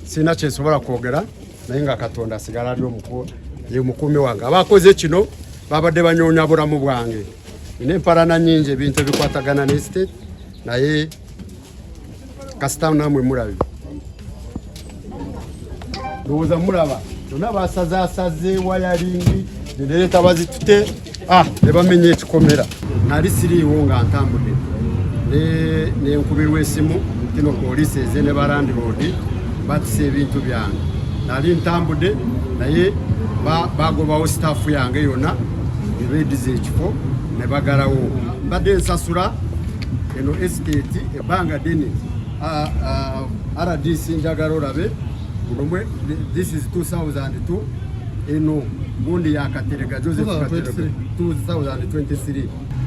sina kyensobola kwogera naye nga Katonda asigala ali omukumi wange. Abakoze kino babadde banyoonya bulamu bwange. Nina empalana nnyingi ebintu ebikwatagana ne estate naye kasita namwe mulabi. Ndowooza mulaba yonna basaze wayalingi nereeta bazitute ne bamenya ekikomera. Nali siriiwo nga ntambudde nenkubirwa esimu kino poliisi eze ne balandiroodi batise ebintu byange. Nali ntambudde naye bagobawo sitaafu yange yonna ne beediza ekifo ne bagalawo. Mbadde nsasula eno estate ebbanga ddene RDC njagala olabe this is 2002 eno gundi ya Katerega Joseph Katerega 2023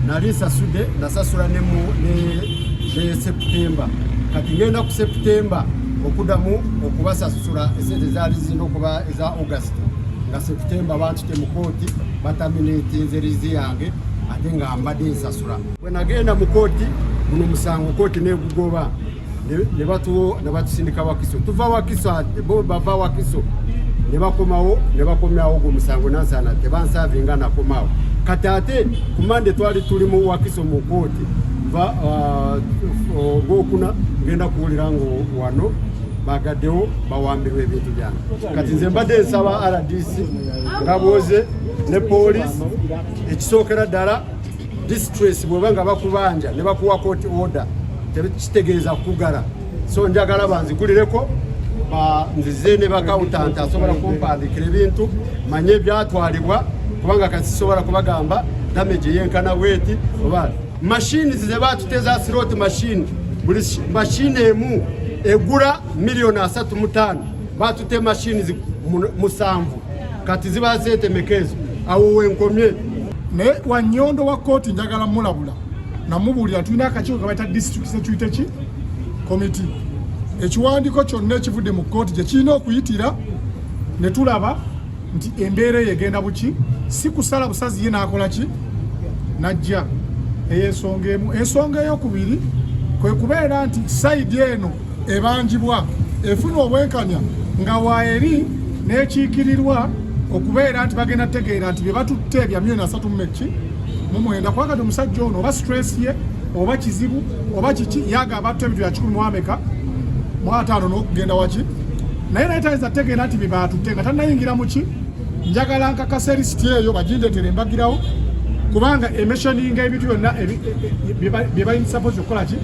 nali nsasudde nasasula ne September kati ngenda ku September okudamu okubasasula esente zaali zino okuba eza August nga September bantute mu kooti bataminate nzerizi yange ate nga mbadde nsasula. Bwe nagenda mu kooti muno musango kooti negugoba ne batusindika Wakiso tuva Wakiso bo bava Wakiso ne bakomyawo go musango nansana tebansavinga nakomawo kati ate kumande twali tuli mu Wakiso mu kooti gokuna ngenda kuwulira ngo wano bagaddewo bawambirwa ebintu byange. Kati nze mbadde nsaba RDC ngaboze ne police ekisookera ddala distress bweba nga bakubanja ne bakuwa court order kitegeeza kugala. So njagala banzigulireko nzize ne bakawutanta asobola kumpandikira ebintu manye byatwalibwa kubanga kati sobola kubagamba damage yenkana weti oba machine ze batuteza slot machine buli machine emu egura $3.5 batute machine musanvu kati ziba zetemekezo awo wenkomye ne Wanyondo wa court njagala mulabula namubulira tulina akakiiko kabaita district security chi committee ekiwandiiko kyonna ekivudde mu court gye kirina okuyitira ne tulaba nti embeera yegenda buki si kusala busazi ye n'akola ki najja ey'ensonga emu. Ensonga ey'okubiri kwe kubeera nti sayidi eno ebanjibwa efuna obwenkanya nga waeri n'ekiikirirwa okubeera nti bagenda tegeera nti bye batutte ebya $3.9 kwakati omusajja ono oba stress ye oba kizibu oba kiki yaga abattu ebintu bya 105 n'okugenda waki naye tayinza tegeera nti bye batutte nga tannayingira mu ki. Njagala nkakasa lisiti eyo bagindeetere mbagirawo kubanga emissioninga ebintu byonna bye bayinza suppose okukola ki